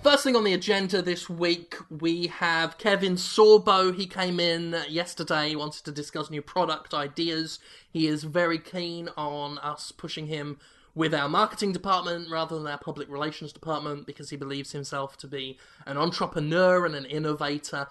First thing on the agenda this week, we have Kevin Sorbo. He came in yesterday, wanted to discuss new product ideas. He is very keen on us pushing him with our marketing department rather than our public relations department, because he believes himself to be an entrepreneur and an innovator,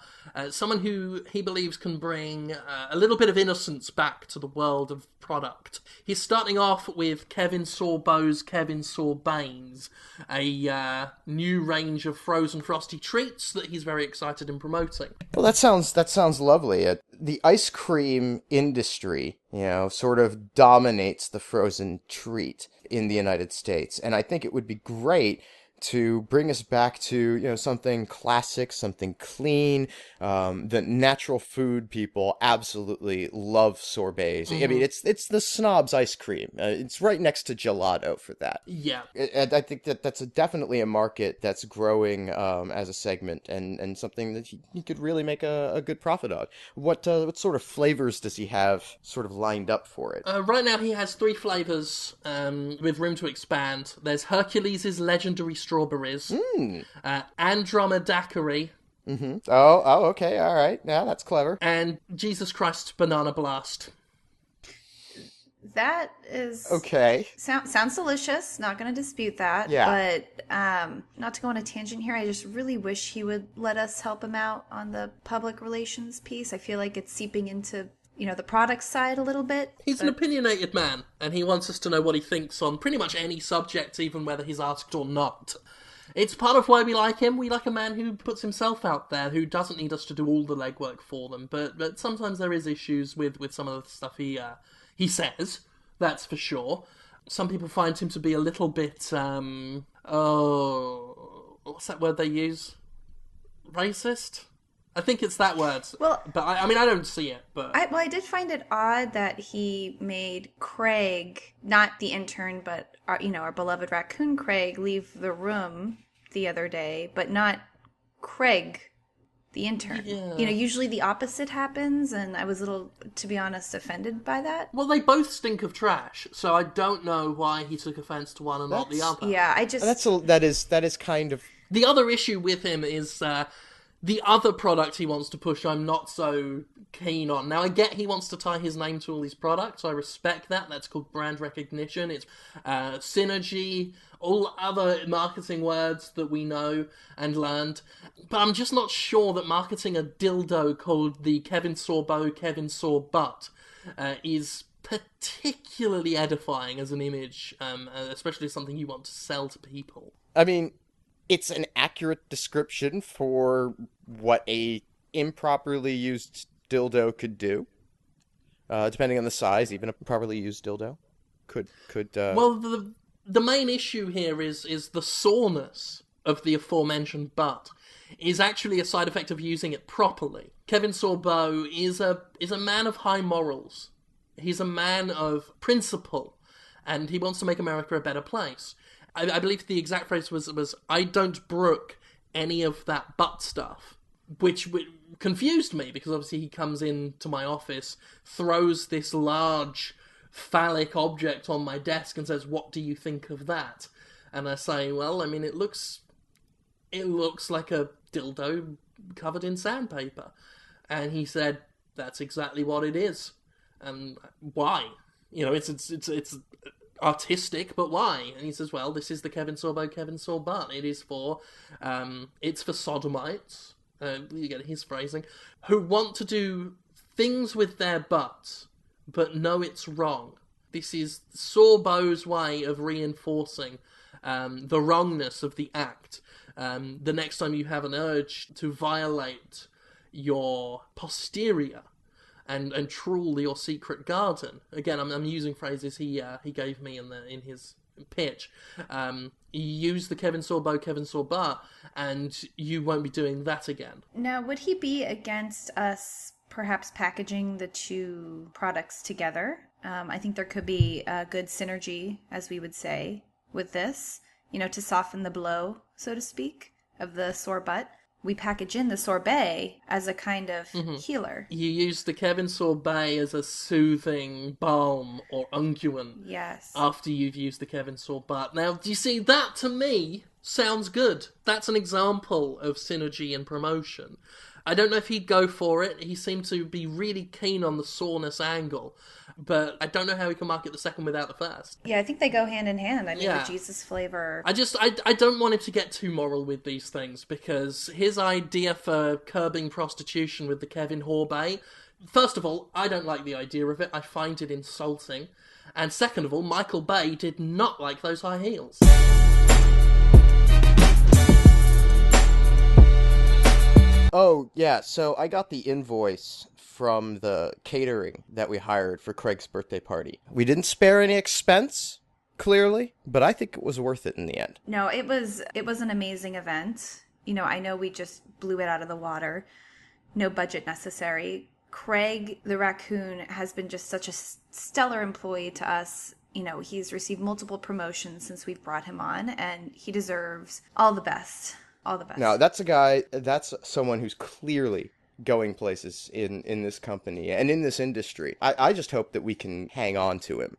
someone who he believes can bring a little bit of innocence back to the world of product. He's starting off with Kevin Sorbo's Kevin Sorbets, a new range of frozen frosty treats that he's very excited in promoting. Well, that sounds lovely. The ice cream industry, sort of dominates the frozen treat in the United States, and I think it would be great to bring us back to, something classic, something clean. The natural food people absolutely love sorbets. I mean, it's the snob's ice cream. It's right next to gelato for that. Yeah. I think that's definitely a market that's growing as a segment, and something that he could really make a good profit on. What sort of flavors does he have sort of lined up for it? Right now he has 3 flavors with room to expand. There's Hercules' Legendary Strawberries, Andromedacary. Mm-hmm. Oh, okay, all right. Yeah, that's clever. And Jesus Christ Banana Blast. That is... Okay. Sounds delicious. Not going to dispute that. Yeah. But not to go on a tangent here, I just really wish he would let us help him out on the public relations piece. I feel like it's seeping into, the product side a little bit. He's an opinionated man, and he wants us to know what he thinks on pretty much any subject, even whether he's asked or not. It's part of why we like him. We like a man who puts himself out there, who doesn't need us to do all the legwork for them. But sometimes there is issues with some of the stuff he says, that's for sure. Some people find him to be a little bit, what's that word they use? Racist? I think it's that word. Well, but I mean, I don't see it. But I did find it odd that he made Craig, not the intern, but our beloved raccoon Craig, leave the room the other day, but not Craig, the intern. Yeah. Usually the opposite happens, and I was a little, to be honest, offended by that. Well, they both stink of trash, so I don't know why he took offense to one and not the other. Yeah, I just... That is kind of... The other issue with him is the other product he wants to push I'm not so keen on. Now, I get he wants to tie his name to all these products. I respect that. That's called brand recognition. It's synergy, all other marketing words that we know and learned. But I'm just not sure that marketing a dildo called the Kevin Sorbo, Kevin Sorbutt is particularly edifying as an image, especially something you want to sell to people. I mean, it's an accurate description for what a improperly used dildo could do. Depending on the size, even a properly used dildo could. Well, the main issue here is the soreness of the aforementioned butt is actually a side effect of using it properly. Kevin Sorbo is a man of high morals. He's a man of principle, and he wants to make America a better place. I believe the exact phrase was I don't brook any of that butt stuff, which confused me, because obviously he comes into my office, throws this large phallic object on my desk and says, "What do you think of that?" And I say, well, I mean, it looks like a dildo covered in sandpaper. And he said, that's exactly what it is. And why? It's artistic, but why? And he says, well, this is the Kevin Sorbo, Kevin Sorbutt. It is it's for sodomites, you get his phrasing, who want to do things with their butts, but know it's wrong. This is Sorbo's way of reinforcing the wrongness of the act. The next time you have an urge to violate your posterior and trawl your secret garden. Again, I'm using phrases he gave me in his pitch. You use the Kevin Sorbo, Kevin Sorbutt, and you won't be doing that again. Now, would he be against us perhaps packaging the two products together? I think there could be a good synergy, as we would say, with this, to soften the blow, so to speak, of the sore butt. We package in the sorbet as a kind of healer. You use the Kevin sorbet as a soothing balm or unguent. Yes. After you've used the Kevin sorbet. Now, do you see, that to me sounds good. That's an example of synergy and promotion. I don't know if he'd go for it. He seemed to be really keen on the soreness angle. But I don't know how he can market the second without the first. Yeah, I think they go hand in hand. I mean, the Jesus flavor. I don't want him to get too moral with these things, because his idea for curbing prostitution with the Kevin Sorbet, first of all, I don't like the idea of it. I find it insulting. And second of all, Michael Bay did not like those high heels. Oh, yeah, so I got the invoice from the catering that we hired for Craig's birthday party. We didn't spare any expense, clearly, but I think it was worth it in the end. No, it was an amazing event. I know we just blew it out of the water. No budget necessary. Craig the raccoon has been just such a stellar employee to us. He's received multiple promotions since we've brought him on, and he deserves all the best. All the best. Now, that's someone who's clearly going places in this company and in this industry. I just hope that we can hang on to him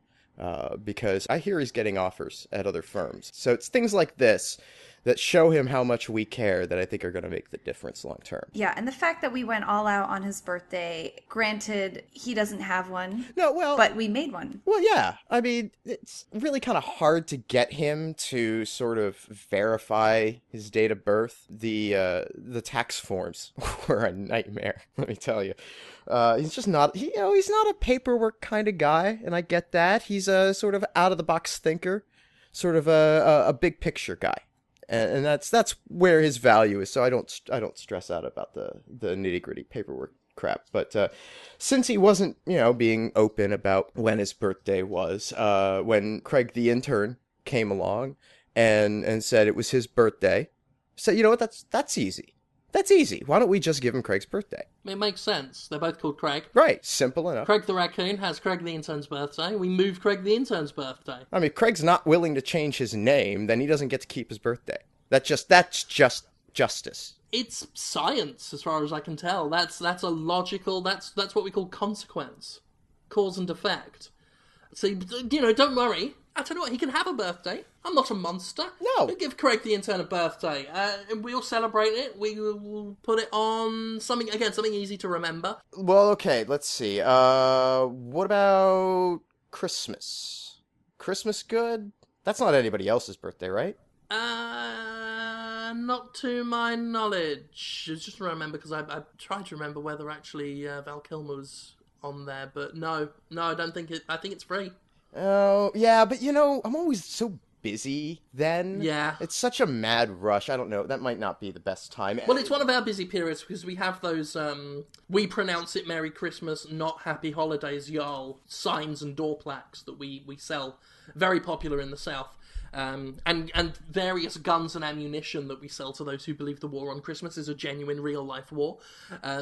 because I hear he's getting offers at other firms. So it's things like this that show him how much we care that I think are going to make the difference long term. Yeah, and the fact that we went all out on his birthday, granted, he doesn't have one. No, well... But we made one. Well, yeah. I mean, it's really kind of hard to get him to sort of verify his date of birth. The tax forms were a nightmare, let me tell you. He's just not, he's not a paperwork kind of guy, and I get that. He's a sort of out-of-the-box thinker, sort of a big picture guy. And that's where his value is. So I don't stress out about the nitty-gritty paperwork crap. But since he wasn't, being open about when his birthday was, when Craig the intern came along and said it was his birthday, so you know what? That's easy. That's easy. Why don't we just give him Craig's birthday? It makes sense. They're both called Craig. Right. Simple enough. Craig the raccoon has Craig the intern's birthday. We move Craig the intern's birthday. I mean, if Craig's not willing to change his name, then he doesn't get to keep his birthday. That's just justice. It's science, as far as I can tell. That's a logical. That's what we call consequence, cause and effect. See, don't worry. I tell you what, he can have a birthday. I'm not a monster. No. We'll give Craig the intern a birthday, and we'll celebrate it. We will put it on something easy to remember. Well, okay, let's see. What about Christmas? Christmas good? That's not anybody else's birthday, right? Not to my knowledge. Just remember, because I tried to remember whether actually Val Kilmer was on there, but no, I don't think it. I think it's free. Oh, yeah, but I'm always so busy then. Yeah. It's such a mad rush. I don't know. That might not be the best time. Well, it's one of our busy periods because we have those, we pronounce it Merry Christmas, not Happy Holidays, y'all, signs and door plaques that we sell. Very popular in the South. And various guns and ammunition that we sell to those who believe the war on Christmas is a genuine real-life war.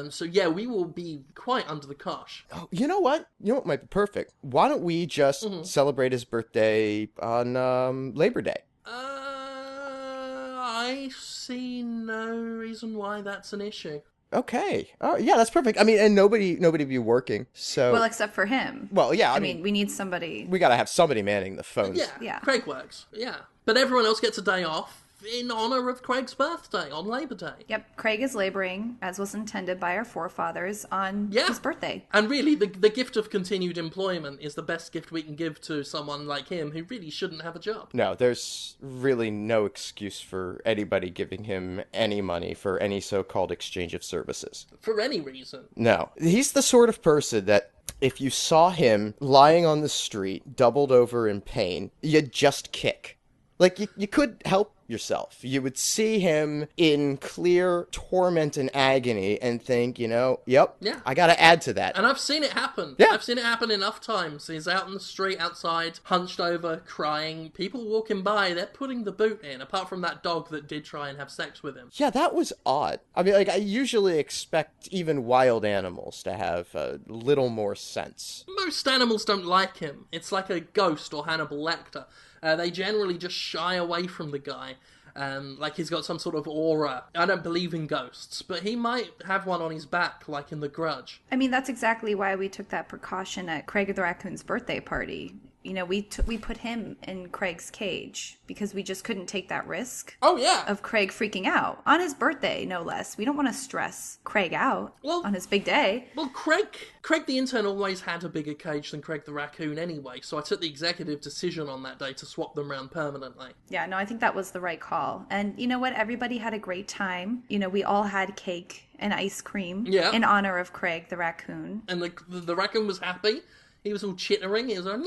So yeah, we will be quite under the cosh. Oh, you know what? You know what might be perfect? Why don't we just celebrate his birthday on Labor Day? I see no reason why that's an issue. Okay. Oh, yeah, that's perfect. I mean, and nobody be working, so... Well, except for him. Well, yeah, I mean, we need somebody... We gotta have somebody manning the phones. Yeah. Craig works, yeah. But everyone else gets a day off in honor of Craig's birthday on Labor Day. Yep, Craig is laboring, as was intended by our forefathers, on his birthday. And really, the gift of continued employment is the best gift we can give to someone like him who really shouldn't have a job. No, there's really no excuse for anybody giving him any money for any so-called exchange of services. For any reason. No. He's the sort of person that if you saw him lying on the street, doubled over in pain, you'd just kick. Like, you could help yourself. You would see him in clear torment and agony and think, yep, Yeah. I gotta add to that. And I've seen it happen. Yeah. I've seen it happen enough times. He's out in the street outside, hunched over, crying. People walking by, they're putting the boot in, apart from that dog that did try and have sex with him. Yeah, that was odd. I mean, I usually expect even wild animals to have a little more sense. Most animals don't like him. It's like a ghost or Hannibal Lecter. They generally just shy away from the guy. Like he's got some sort of aura. I don't believe in ghosts, but he might have one on his back, like in The Grudge. I mean, that's exactly why we took that precaution at Craig the Raccoon's birthday party. We put him in Craig's cage because we just couldn't take that risk. Oh, yeah. Of Craig freaking out on his birthday, no less. We don't want to stress Craig out on his big day. Well, Craig the intern always had a bigger cage than Craig the Raccoon anyway, so I took the executive decision on that day to swap them around permanently. Yeah, no, I think that was the right call. And you know what? Everybody had a great time. We all had cake and ice cream in honor of Craig the Raccoon. And the raccoon was happy. He was all chittering. He was like,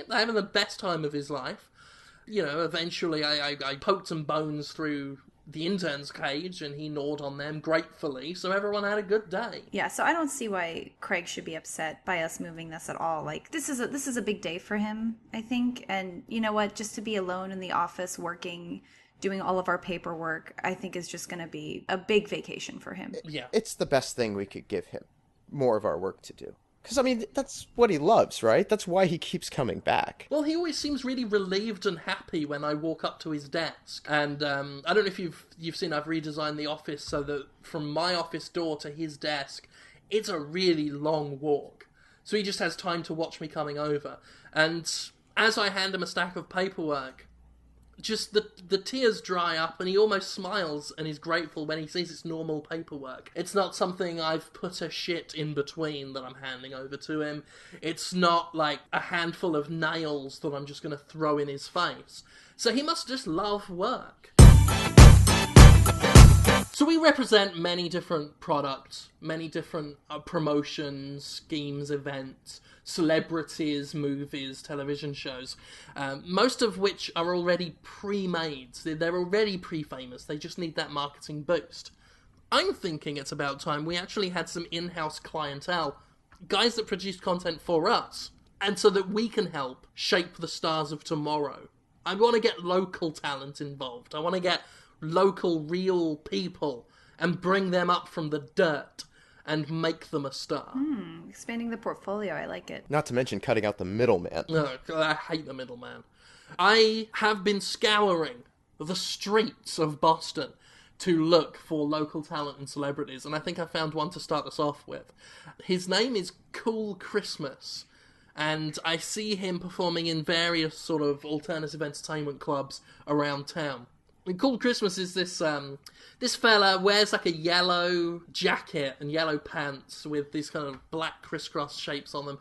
having the best time of his life. Eventually I poked some bones through the intern's cage and he gnawed on them gratefully, so everyone had a good day. Yeah, so I don't see why Craig should be upset by us moving this at all. Like, this is a big day for him, I think. And you know what? Just to be alone in the office working, doing all of our paperwork, I think is just going to be a big vacation for him. Yeah. It's the best thing we could give him. More of our work to do. Because, I mean, that's what he loves, right? That's why he keeps coming back. Well, he always seems really relieved and happy when I walk up to his desk. And I don't know if you've seen I've redesigned the office so that from my office door to his desk, it's a really long walk. So he just has time to watch me coming over. And as I hand him a stack of paperwork, just the tears dry up and he almost smiles and is grateful when he sees it's normal paperwork. It's not something I've put a shit in between that I'm handing over to him. It's not like a handful of nails that I'm just going to throw in his face. So he must just love work. So we represent many different products, many different promotions, schemes, events, celebrities, movies, television shows, most of which are already pre-made. They're already pre-famous. They just need that marketing boost. I'm thinking it's about time we actually had some in-house clientele, guys that produce content for us, and so that we can help shape the stars of tomorrow. I want to get local talent involved. I want to get local, real people and bring them up from the dirt and make them a star. Expanding the portfolio, I like it. Not to mention cutting out the middleman. No, I hate the middleman. I have been scouring the streets of Boston to look for local talent and celebrities, and I think I found one to start us off with. His name is Cool Christmas, and I see him performing in various sort of alternative entertainment clubs around town. And Cool Christmas is this fella wears like a yellow jacket and yellow pants with these kind of black crisscross shapes on them,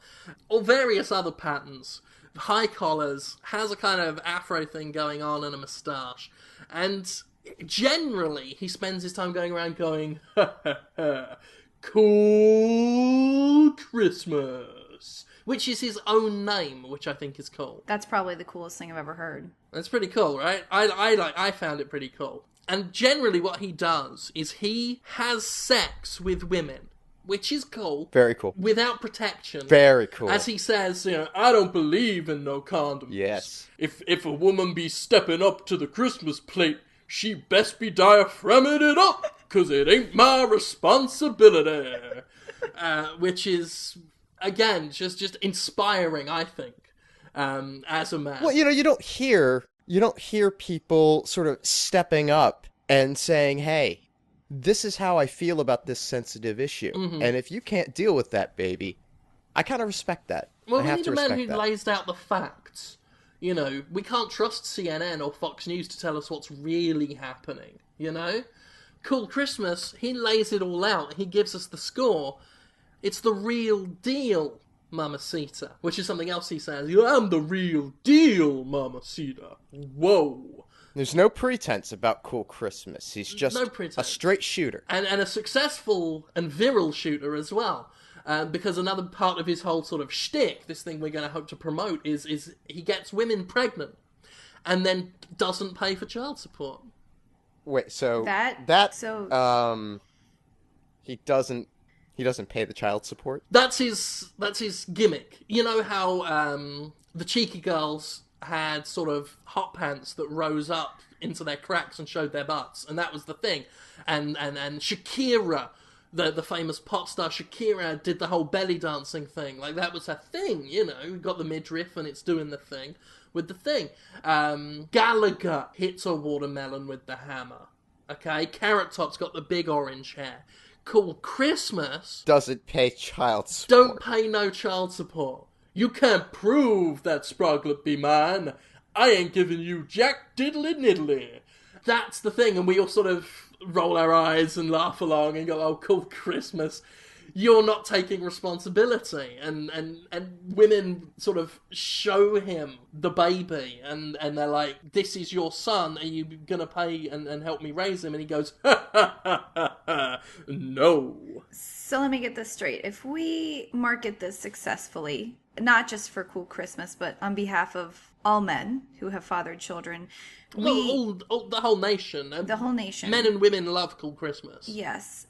or various other patterns, high collars, has a kind of afro thing going on and a moustache, and generally he spends his time going around going, ha ha ha, Cool Christmas, which is his own name, which I think is cool. That's probably the coolest thing I've ever heard. That's pretty cool, right? I found it pretty cool. And generally what he does is he has sex with women, which is cool. Very cool. Without protection. Very cool. As he says, I don't believe in no condoms. Yes. If a woman be stepping up to the Christmas plate, she best be diaphragming it up, 'cause it ain't my responsibility. Which is, again, just inspiring, I think. As a man. Well, you don't hear people sort of stepping up and saying, "Hey, this is how I feel about this sensitive issue." Mm-hmm. And if you can't deal with that, baby, I kind of respect that. Well, I we have need to a man respect who that. lays out the facts. We can't trust CNN or Fox News to tell us what's really happening, Cool Christmas, he lays it all out. He gives us the score. It's the real deal, Mamacita. Which is something else he says. I'm the real deal, Mamacita. Whoa. There's no pretense about Cool Christmas. He's just No a pretense. straight shooter. And a successful and virile shooter as well. Because another part of his whole sort of shtick, this thing we're going to hope to promote, is he gets women pregnant. and then doesn't pay for child support. Wait, so he doesn't pay the child support? That's his gimmick. You know how the cheeky girls had sort of hot pants that rose up into their cracks and showed their butts, and that was the thing. And Shakira, the famous pop star Shakira, did the whole belly dancing thing. Like, that was her thing, you know. You got the midriff and it's doing the thing with the thing. Gallagher hits a watermelon with the hammer. Okay, Carrot Top's got the big orange hair. Cool Christmas doesn't pay child support. Don't pay no child support. You can't prove that Sproglet be mine. I ain't giving you jack diddly niddly. That's the thing, and we all sort of roll our eyes and laugh along and go, oh, cool Christmas. You're not taking responsibility. And women sort of show him the baby, and they're like, this is your son, are you gonna pay and help me raise him? And he goes, ha ha ha ha ha, no. So let me get this straight. If we market this successfully, not just for Cool Christmas, but on behalf of all men who have fathered children, the whole nation. The whole nation. Men and women love Cool Christmas. Yes.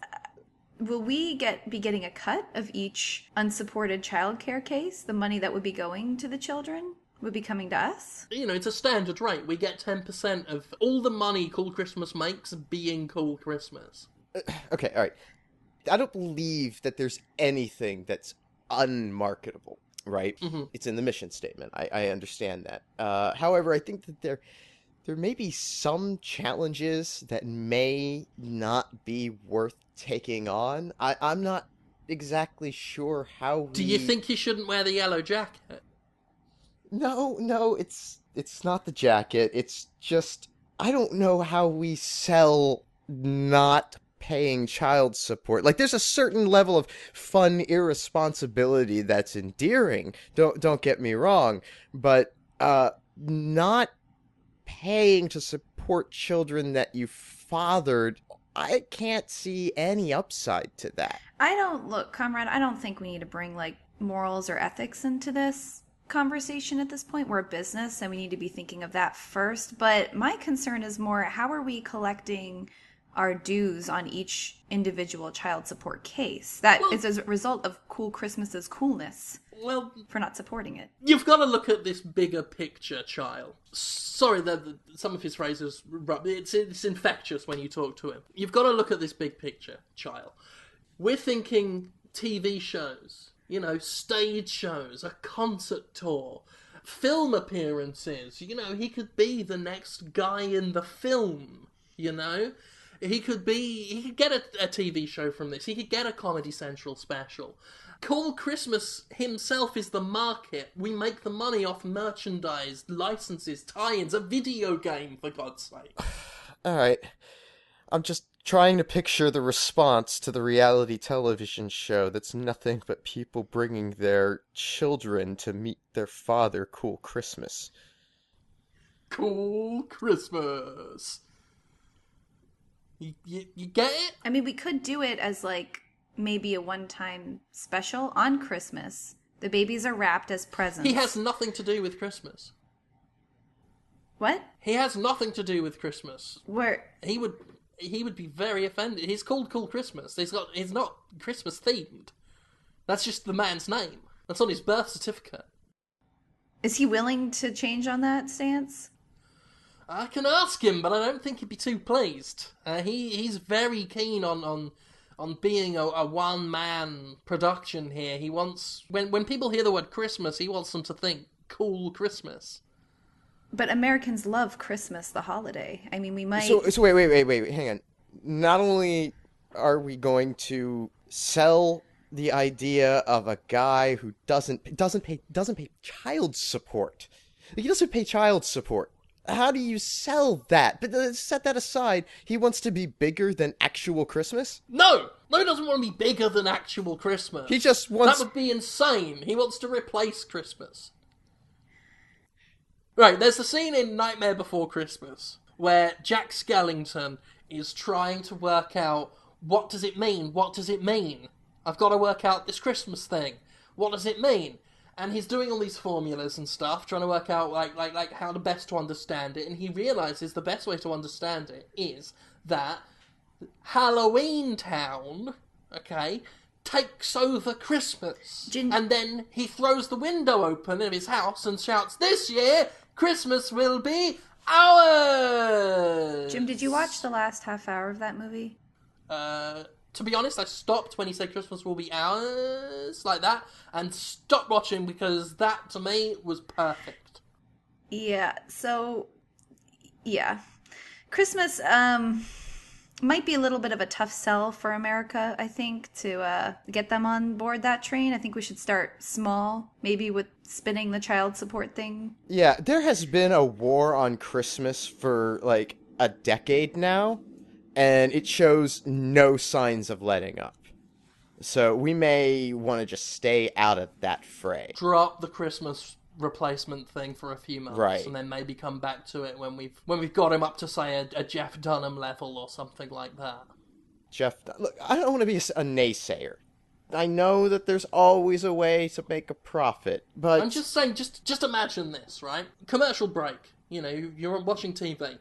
Will we be getting a cut of each unsupported childcare case? The money that would be going to the children would be coming to us? You know, it's a standard rate. We get 10% of all the money Cool Christmas makes being Cool Christmas. Okay, all right. I don't believe that there's anything that's unmarketable, right? Mm-hmm. It's in the mission statement. I understand that. However, I think that there may be some challenges that may not be worth taking on. I'm not exactly sure how Do you think he shouldn't wear the yellow jacket? No, it's not the jacket. It's just, I don't know how we sell not paying child support. Like, there's a certain level of fun irresponsibility that's endearing. Don't get me wrong, but not paying to support children that you fathered, I can't see any upside to that. Comrade, I don't think we need to bring, like, morals or ethics into this conversation at this point. We're a business and we need to be thinking of that first. But my concern is more, how are we collecting our dues on each individual child support case? That is as a result of Cool Christmas's coolness. Well, for not supporting it. You've got to look at this bigger picture, child. Sorry, some of his phrases, it's infectious when you talk to him. You've got to look at this big picture, child. We're thinking TV shows, you know, stage shows, a concert tour, film appearances. You know, he could be the next guy in the film, you know? He could get a TV show from this. He could get a Comedy Central special. Cool Christmas himself is the market. We make the money off merchandise, licenses, tie-ins, a video game, for God's sake. All right. I'm just trying to picture the response to the reality television show that's nothing but people bringing their children to meet their father. Cool Christmas. Cool Christmas. You get it? I mean, we could do it as, like, maybe a one-time special on Christmas. The babies are wrapped as presents. He has nothing to do with Christmas. What? He has nothing to do with Christmas. Where? He would be very offended. He's called Cool Christmas. He's not Christmas themed. That's just the man's name. That's on his birth certificate. Is he willing to change on that stance? I can ask him, but I don't think he'd be too pleased. He's very keen on being a one-man production here. He wants... When people hear the word Christmas, he wants them to think Cool Christmas. But Americans love Christmas, the holiday. I mean, we might... So wait, hang on. Not only are we going to sell the idea of a guy who doesn't pay child support. He doesn't pay child support. How do you sell that? But set that aside. He wants to be bigger than actual Christmas? No, he doesn't want to be bigger than actual Christmas. He just wants... That would be insane. He wants to replace Christmas. Right, there's the scene in Nightmare Before Christmas where Jack Skellington is trying to work out, what does it mean? What does it mean? I've got to work out this Christmas thing. What does it mean? And he's doing all these formulas and stuff, trying to work out like how the best to understand it. And he realizes the best way to understand it is that Halloween Town, okay, takes over Christmas. And then he throws the window open of his house and shouts, "This year, Christmas will be ours!" Jim, did you watch the last half hour of that movie? To be honest, I stopped when he said Christmas will be ours, like that, and stopped watching because that, to me, was perfect. Yeah, so, yeah. Christmas, might be a little bit of a tough sell for America, I think, to get them on board that train. I think we should start small, maybe with spinning the child support thing. Yeah, there has been a war on Christmas for, like, a decade now, and it shows no signs of letting up. So we may want to just stay out of that fray. Drop the Christmas replacement thing for a few months, right, and then maybe come back to it when we've got him up to, say, a Jeff Dunham level or something like that. Look, I don't want to be a naysayer. I know that there's always a way to make a profit, but I'm just saying, just imagine this, right? Commercial break. You know, you're watching TV.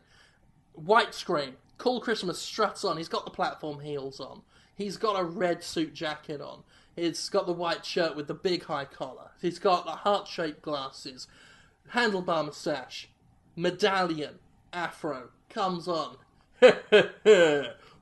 White screen. Cool Christmas struts on. He's got the platform heels on. He's got a red suit jacket on. He's got the white shirt with the big high collar. He's got the heart-shaped glasses. Handlebar moustache. Medallion. Afro. Comes on.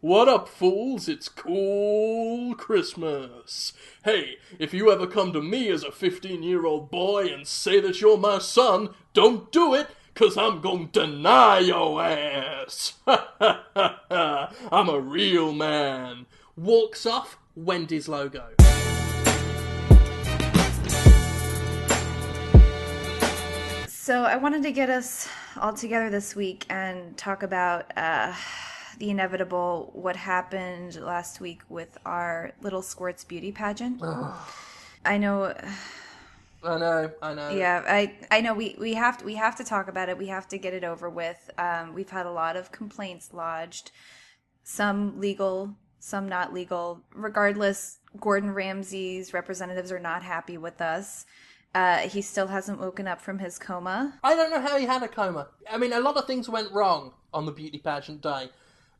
What up, fools? It's cool Christmas. Hey, if you ever come to me as a 15-year-old boy and say that you're my son, don't do it, 'cause I'm gonna deny your ass. I'm a real man. Walks off, Wendy's logo. So I wanted to get us all together this week and talk about the inevitable, what happened last week with our Lil Squirts beauty pageant. I know. Yeah, I know. We have to talk about it. We have to get it over with. We've had a lot of complaints lodged, some legal, some not legal. Regardless, Gordon Ramsay's representatives are not happy with us. He still hasn't woken up from his coma. I don't know how he had a coma. I mean, a lot of things went wrong on the beauty pageant day,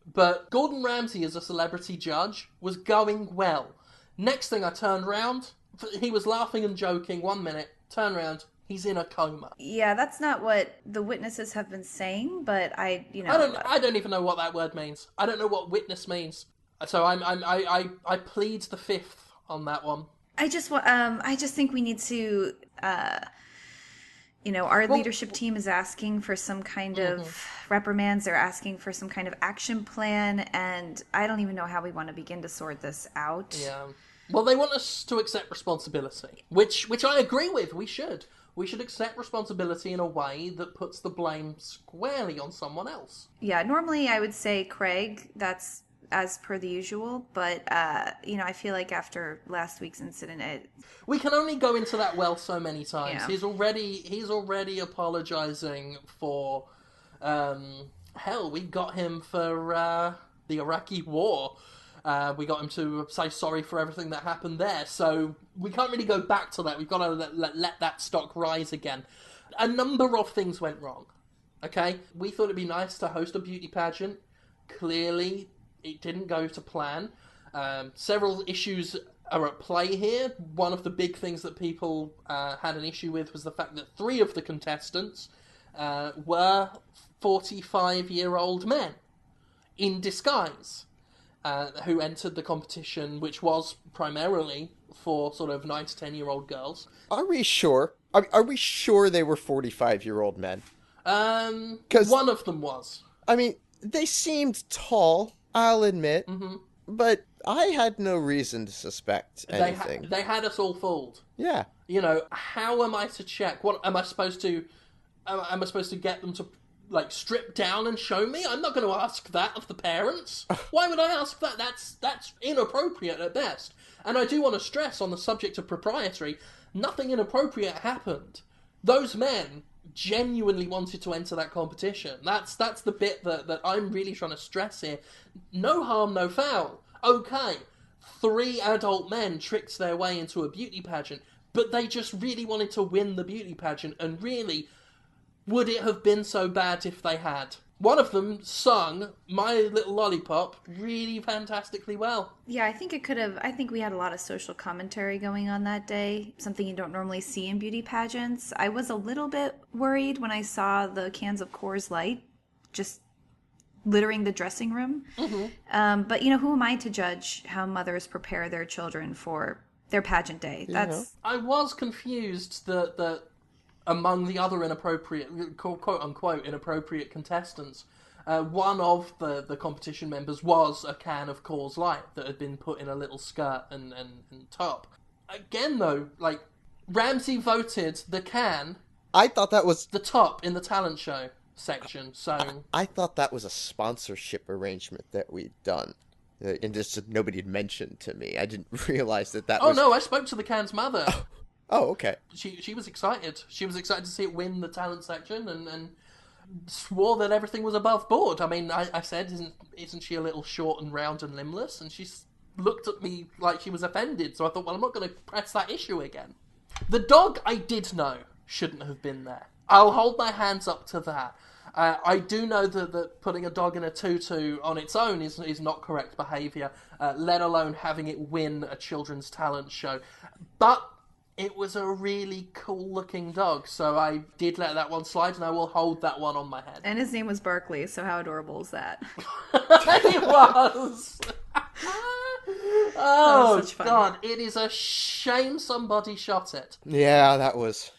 but Gordon Ramsay as a celebrity judge was going well. Next thing I turned round, he was laughing and joking 1 minute, turn around, he's in a coma. Yeah, that's not what the witnesses have been saying, but I don't even know what that word means. I don't know what witness means. So I plead the fifth on that one. I just think we need to, our leadership team is asking for some kind of reprimands. They're asking for some kind of action plan, and I don't even know how we want to begin to sort this out. Yeah. Well, they want us to accept responsibility, which I agree with. We should accept responsibility in a way that puts the blame squarely on someone else. Yeah, normally I would say Craig. That's as per the usual, but I feel like after last week's incident, we can only go into that well so many times. Yeah. He's already apologizing for. Hell, we got him for the Iraqi war. We got him to say sorry for everything that happened there. So we can't really go back to that. We've got to let that stock rise again. A number of things went wrong. Okay? We thought it'd be nice to host a beauty pageant. Clearly, it didn't go to plan. Several issues are at play here. One of the big things that people had an issue with was the fact that 3 of the contestants were 45-year-old men in disguise. Who entered the competition, which was primarily for sort of 9 to 10-year-old girls. Are we sure? Are we sure they were 45-year-old men? 'Cause one of them was. I mean, they seemed tall, I'll admit, but I had no reason to suspect anything. They had us all fooled. Yeah. You know, how am I to check? What am I supposed to? Am I supposed to get them to strip down and show me? I'm not going to ask that of the parents. Why would I ask that? That's inappropriate at best. And I do want to stress on the subject of propriety, nothing inappropriate happened. Those men genuinely wanted to enter that competition. That's the bit that I'm really trying to stress here. No harm, no foul. Okay, 3 adult men tricked their way into a beauty pageant. but they just really wanted to win the beauty pageant, and really, would it have been so bad if they had? One of them sung My Little Lollipop really fantastically well. Yeah, I think it could have. I think we had a lot of social commentary going on that day, something you don't normally see in beauty pageants. I was a little bit worried when I saw the cans of Coors Light just littering the dressing room. But, who am I to judge how mothers prepare their children for their pageant day? I was confused that among the other inappropriate, quote-unquote, inappropriate contestants, one of the competition members was a can of Coors Light that had been put in a little skirt and top. Again, though, Ramsey voted the can... I thought that was... the top in the talent show section, so... I thought that was a sponsorship arrangement that we'd done. And just nobody had mentioned to me. I didn't realize that was... Oh, no, I spoke to the can's mother. Oh, okay. She was excited. She was excited to see it win the talent section and swore that everything was above board. I mean, I said, isn't she a little short and round and limbless? And she looked at me like she was offended. So I thought, well, I'm not going to press that issue again. The dog I did know shouldn't have been there. I'll hold my hands up to that. I do know that putting a dog in a tutu on its own is not correct behaviour, let alone having it win a children's talent show. But... it was a really cool-looking dog, so I did let that one slide, and I will hold that one on my head. And his name was Berkeley, so how adorable is that? It was! Oh, such fun. God, it is a shame somebody shot it. Yeah, that was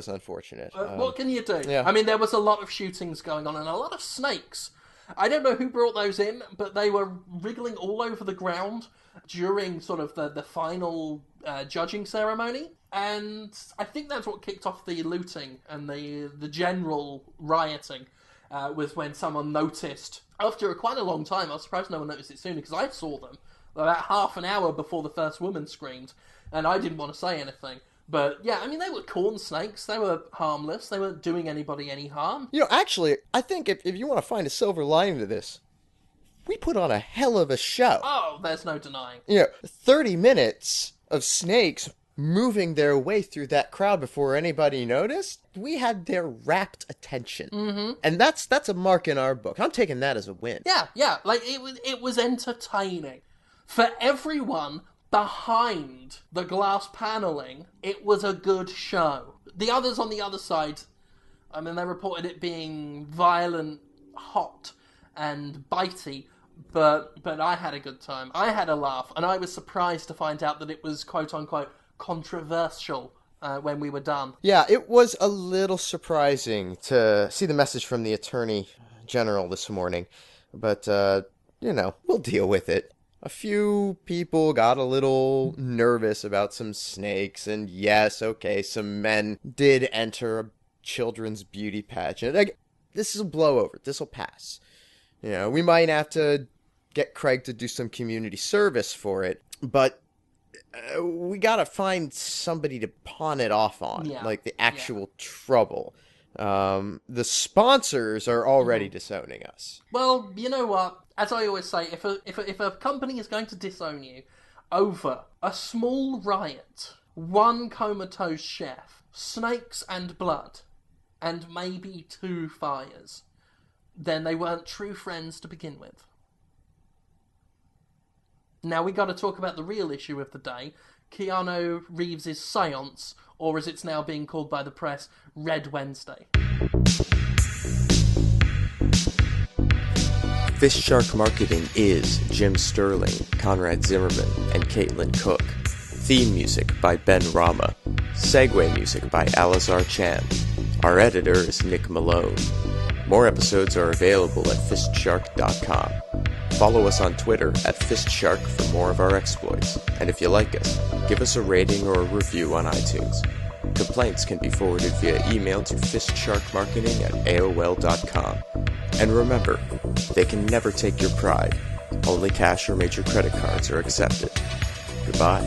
unfortunate. What can you do? Yeah. I mean, there was a lot of shootings going on, and a lot of snakes. I don't know who brought those in, but they were wriggling all over the ground during sort of the final judging ceremony. And I think that's what kicked off the looting and the general rioting, was when someone noticed, after quite a long time, I was surprised no one noticed it sooner, because I saw them about half an hour before the first woman screamed, and I didn't want to say anything. But, yeah, I mean, they were corn snakes. They were harmless. They weren't doing anybody any harm. Actually, I think if you want to find a silver lining to this, we put on a hell of a show. Oh, there's no denying. 30 minutes of snakes moving their way through that crowd before anybody noticed. We had their rapt attention. Mm-hmm. And that's a mark in our book. I'm taking that as a win. Yeah. It was entertaining. For everyone behind the glass paneling, it was a good show. The others on the other side, I mean, they reported it being violent, hot, and bitey, but I had a good time. I had a laugh, and I was surprised to find out that it was quote-unquote controversial when we were done. Yeah, it was a little surprising to see the message from the Attorney General this morning, but, we'll deal with it. A few people got a little nervous about some snakes, and yes, okay, some men did enter a children's beauty pageant. This is a blowover. This will pass. We might have to get Craig to do some community service for it, but we gotta find somebody to pawn it off on, the actual trouble. The sponsors are already disowning us. Well, you know what? As I always say, if a company is going to disown you over a small riot, one comatose chef, snakes and blood, and maybe 2 fires, then they weren't true friends to begin with. Now we got to talk about the real issue of the day, Keanu Reeves' seance, or as it's now being called by the press, Red Wednesday. FistShark Marketing is Jim Sterling, Conrad Zimmerman, and Caitlin Cook. Theme music by Ben Rama. Segue music by Alizar Chan. Our editor is Nick Malone. More episodes are available at FistShark.com. Follow us on Twitter at FistShark for more of our exploits. And if you like us, give us a rating or a review on iTunes. Complaints can be forwarded via email to fistsharkmarketing@aol.com. And remember, they can never take your pride. Only cash or major credit cards are accepted. Goodbye.